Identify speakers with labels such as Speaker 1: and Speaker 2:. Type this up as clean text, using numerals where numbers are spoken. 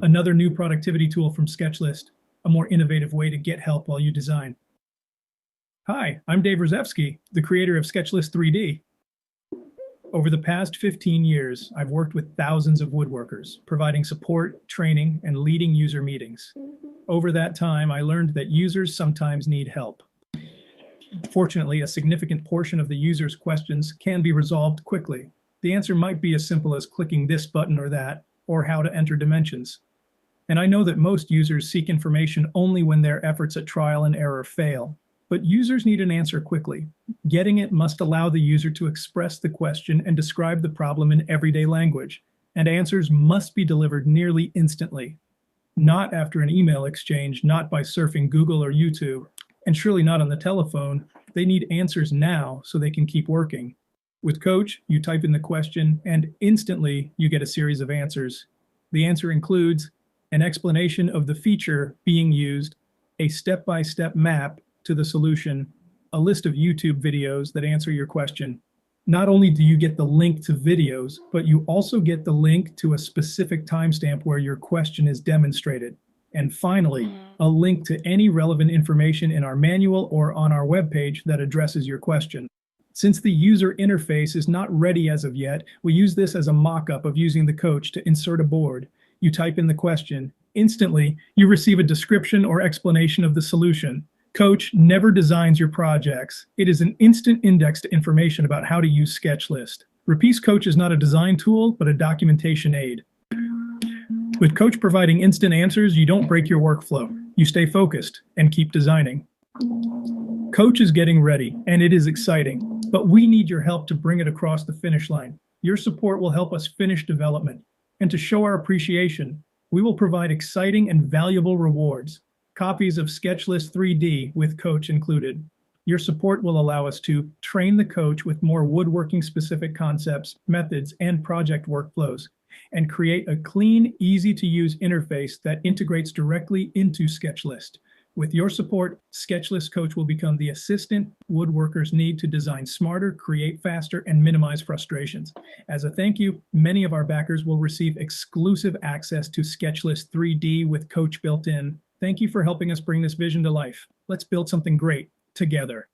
Speaker 1: another new productivity tool from SketchList, a more innovative way to get help while you design. Hi, I'm Dave Rzewski, the creator of SketchList 3D. Over the past 15 years, I've worked with thousands of woodworkers, providing support, training, and leading user meetings. Over that time, I learned that users sometimes need help. Fortunately, a significant portion of the user's questions can be resolved quickly. The answer might be as simple as clicking this button or that, or how to enter dimensions. And I know that most users seek information only when their efforts at trial and error fail. But users need an answer quickly. Getting it must allow the user to express the question and describe the problem in everyday language, and answers must be delivered nearly instantly. Not after an email exchange, not by surfing Google or YouTube, and surely not on the telephone. They need answers now so they can keep working. With Coach, you type in the question and instantly you get a series of answers. The answer includes an explanation of the feature being used, a step-by-step map to the solution, a list of YouTube videos that answer your question. Not only do you get the link to videos, but you also get the link to a specific timestamp where your question is demonstrated. And finally, a link to any relevant information in our manual or on our webpage that addresses your question. Since the user interface is not ready as of yet, we use this as a mock-up of using the Coach to insert a board. You type in the question. Instantly, you receive a description or explanation of the solution. Coach never designs your projects. It is an instant index to information about how to use SketchList. Repeat Coach is not a design tool, but a documentation aid. With Coach providing instant answers, you don't break your workflow. You stay focused and keep designing. Coach is getting ready, and it is exciting, but we need your help to bring it across the finish line. Your support will help us finish development. And to show our appreciation, we will provide exciting and valuable rewards. Copies of SketchList 3D with Coach included. Your support will allow us to train the Coach with more woodworking-specific concepts, methods, and project workflows, and create a clean, easy-to-use interface that integrates directly into SketchList. With your support, SketchList Coach will become the assistant woodworkers need to design smarter, create faster, and minimize frustrations. As a thank you, many of our backers will receive exclusive access to SketchList 3D with Coach built in. Thank you for helping us bring this vision to life. Let's build something great together.